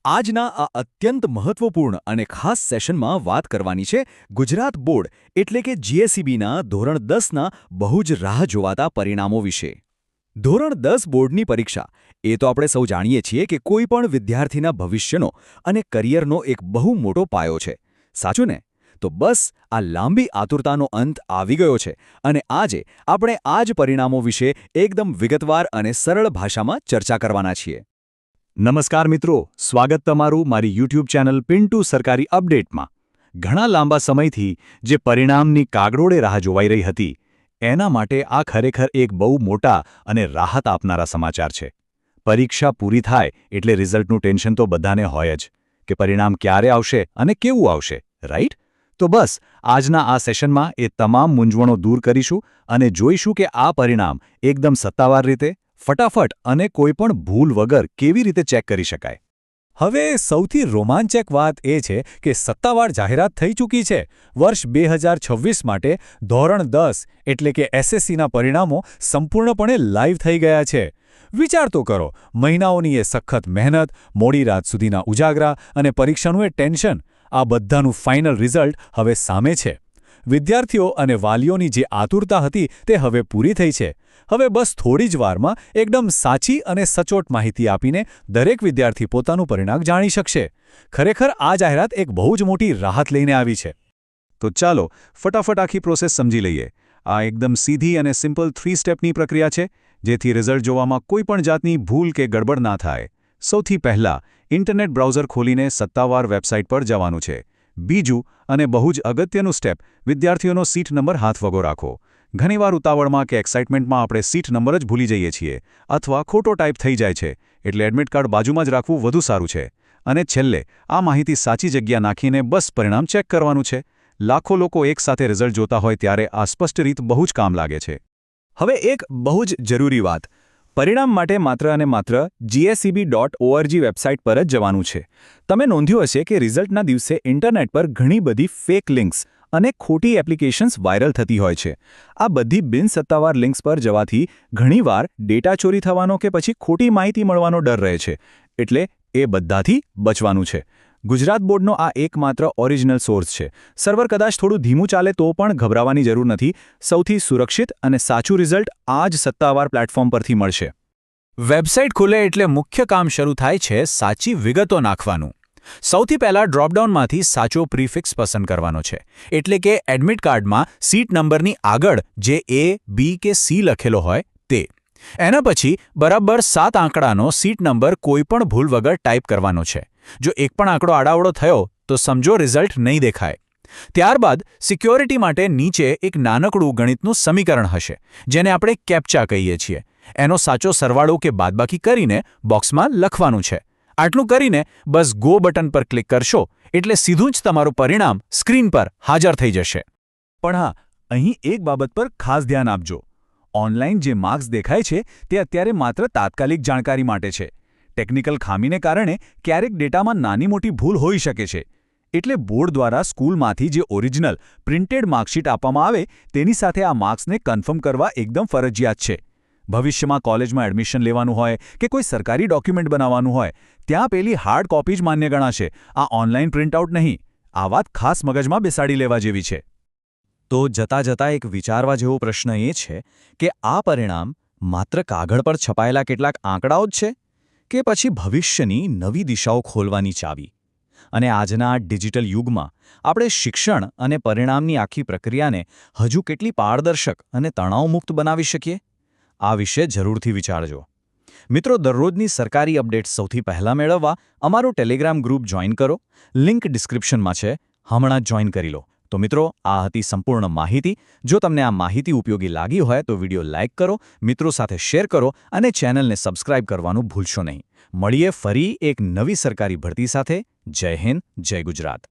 આજના આ અત્યંત મહત્વપૂર્ણ અને ખાસ સેશનમાં વાત કરવાની છે ગુજરાત બોર્ડ એટલે કે જીએસઈબીના ધોરણ 10ના બહુ જ રાહ જોવાતા પરિણામો વિશે. ધોરણ 10 બોર્ડની પરીક્ષા એ તો આપણે સૌ જાણીએ છીએ કે કોઈ પણ વિદ્યાર્થીના ભવિષ્યનો અને કરિયરનો એક બહુ મોટો પાયો છે. સાચું ને? તો બસ આ લાંબી આતુરતાનો અંત આવી ગયો છે અને આજે આપણે આ જ પરિણામો વિશે એકદમ વિગતવાર અને સરળ ભાષામાં ચર્ચા કરવાના છીએ. નમસ્કાર મિત્રો, સ્વાગત તમારું મારી યુટ્યુબ ચેનલ પિન્ટુ સરકારી અપડેટમાં. ઘણા લાંબા સમયથી જે પરિણામની કાગડોળે રાહ જોવાઈ રહી હતી, એના માટે આ ખરેખર એક બહુ મોટા અને રાહત આપનારા સમાચાર છે. પરીક્ષા પૂરી થાય એટલે રિઝલ્ટનું ટેન્શન તો બધાને હોય જ, કે પરિણામ ક્યારે આવશે અને કેવું આવશે, રાઈટ? તો બસ આજના આ સેશનમાં એ તમામ મૂંઝવણો દૂર કરીશું અને જોઈશું કે આ પરિણામ એકદમ સત્તાવાર રીતે, ફટાફટ અને કોઈપણ ભૂલ વગર કેવી રીતે ચેક કરી શકાય. હવે સૌથી રોમાંચક વાત એ છે કે સત્તાવાર જાહેરાત થઈ ચૂકી છે. વર્ષ 2026 માટે ધોરણ 10 એટલે કે એસએસસીના પરિણામો સંપૂર્ણપણે લાઈવ થઈ ગયા છે. વિચાર તો કરો, મહિનાઓની એ સખત મહેનત, મોડી રાત સુધીના ઉજાગરા અને પરીક્ષાનું એ ટેન્શન, આ બધાનું ફાઇનલ રિઝલ્ટ હવે સામે છે. વિદ્યાર્થીઓ અને વાલીઓની જે આતુરતા હતી તે હવે પૂરી થઈ છે. હવે બસ થોડી જ વારમાં એકદમ સાચી અને સચોટ માહિતી આપીને દરેક વિદ્યાર્થી પોતાનું પરિણામ જાણી શકશે. ખરેખર આ જાહેરાત એક બહુ જ મોટી રાહત લઈને આવી છે. તો ચાલો ફટાફટ આખી પ્રોસેસ સમજી લઈએ. આ એકદમ સીધી અને સિમ્પલ 3 સ્ટેપની પ્રક્રિયા છે, જેથી રિઝલ્ટ જોવામાં કોઈ પણ જાતની ભૂલ કે ગડબડ ના થાય. સૌથી પહેલાં ઇન્ટરનેટ બ્રાઉઝર ખોલીને સત્તાવાર વેબસાઇટ પર જવાનું છે. બીજું અને બહુ જ અગત્યનું સ્ટેપ, વિદ્યાર્થીઓનો સીટ નંબર હાથવગો રાખો. ઘણીવાર ઉતાવળમાં કે એક્સાઇટમેન્ટમાં આપણે સીટ નંબર જ ભૂલી જઈએ છીએ અથવા ખોટો ટાઈપ થઈ જાય છે, એટલે એડમિટ કાર્ડ બાજુમાં જ રાખવું વધુ સારું છે. અને છેલ્લે આ માહિતી સાચી જગ્યા નાખીને બસ પરિણામ ચેક કરવાનું છે. લાખો લોકો એકસાથે રિઝલ્ટ જોતા હોય ત્યારે આ સ્પષ્ટ રીત બહુ જ કામ લાગે છે. હવે એક બહુ જ જરૂરી વાત, પરિણામ માટે માત્ર અને માત્ર gseb.org વેબસાઇટ પર જ જવાનું છે. તમે નોંધ્યું હશે કે રિઝલ્ટના દિવસે ઇન્ટરનેટ પર ઘણી બધી ફેક લિંક્સ અને ખોટી એપ્લિકેશન્સ વાયરલ થતી હોય છે. આ બધી બિનસત્તાવાર લિંક્સ પર જવાથી ઘણીવાર ડેટા ચોરી થવાનો કે પછી ખોટી માહિતી મળવાનો ડર રહે છે. એટલે એ બધાથી બચવાનું છે. ગુજરાત બોર્ડનો આ એકમાત્ર ઓરિજિનલ સોર્સ છે. સર્વર કદાચ થોડું ધીમું ચાલે તો પણ ગભરાવાની જરૂર નથી. સૌથી સુરક્ષિત અને સાચું રિઝલ્ટ આ જ સત્તાવાર પ્લેટફોર્મ પરથી મળશે. વેબસાઇટ ખુલે એટલે મુખ્ય કામ શરૂ થાય છે સાચી વિગતો નાખવાનું. સૌથી પહેલા ડ્રોપડાઉનમાંથી સાચો પ્રીફિક્સ પસંદ કરવાનો છે. એટલે કે એડમિટ કાર્ડમાં સીટ નંબરની આગળ જે A, B કે C લખેલો હોય તે. એના પછી બરાબર 7 આંકડાનો સીટ નંબર કોઈપણ ભૂલ વગર ટાઈપ કરવાનો છે. જો એક પણ આંકડો આડાવડો થયો તો સમજો રિઝલ્ટ નહીં દેખાય. ત્યારબાદ સિક્યોરિટી માટે નીચે એક નાનકડું ગણિતનું સમીકરણ હશે, જેને આપણે કેપ્ચા કહીએ છીએ. એનો સાચો સરવાળો કે બાદબાકી કરીને બોક્સમાં લખવાનું છે. આટલું કરીને બસ ગો બટન પર ક્લિક કરશો એટલે સીધું જ તમારું પરિણામ સ્ક્રીન પર હાજર થઈ જશે. પણ હા, અહીં એક બાબત પર ખાસ ધ્યાન આપજો. ઓનલાઈન જે માર્ક્સ દેખાય છે તે અત્યારે માત્ર તાત્કાલિક જાણકારી માટે છે. ટેકનિકલ ખામીને કારણે ક્યારેક ડેટામાં નાની મોટી ભૂલ હોઈ શકે છે. એટલે બોર્ડ દ્વારા સ્કૂલમાંથી જે ઓરિજિનલ પ્રિન્ટેડ માર્કશીટ આપવામાં આવે તેની સાથે આ માર્ક્સને કન્ફર્મ કરવા એકદમ ફરજિયાત છે. ભવિષ્યમાં કોલેજમાં એડમિશન લેવાનું હોય કે કોઈ સરકારી ડોક્યુમેન્ટ બનાવવાનું હોય, ત્યાં પેલી હાર્ડ કોપી જ માન્ય ગણાશે, આ ઓનલાઈન પ્રિન્ટઆઉટ નહીં. આ વાત ખાસ મગજમાં બેસાડી લેવા જેવી છે. તો જતાં જતાં એક વિચારવા જેવો પ્રશ્ન એ છે કે આ પરિણામ માત્ર કાગળ પર છપાયેલા કેટલાક આંકડાઓ જ છે કે પછી ભવિષ્યની નવી દિશાઓ ખોલવાની ચાવી? અને આજના ડિજિટલ યુગમાં આપણે શિક્ષણ અને પરિણામની આખી પ્રક્રિયાને હજુ કેટલી પારદર્શક અને તણાવમુક્ત બનાવી શકીએ? આ વિશે જરૂરથી વિચારજો. મિત્રો, દરરોજની સરકારી અપડેટ્સ સૌથી પહેલાં મેળવવા અમારું ટેલિગ્રામ ગ્રુપ જોઈન કરો. લિંક ડિસ્ક્રિપ્શનમાં છે, હમણાં જ જોઈન કરી લો. તો મિત્રો, આ હતી સંપૂર્ણ માહિતી. જો તમને આ માહિતી ઉપયોગી લાગી હોય તો વિડીયો લાઇક કરો, મિત્રો સાથે શેર કરો અને ચેનલને સબસ્ક્રાઇબ કરવાનું ભૂલશો નહીં. મળીએ ફરી એક નવી સરકારી ભરતી સાથે. જય હિન્દ, જય ગુજરાત.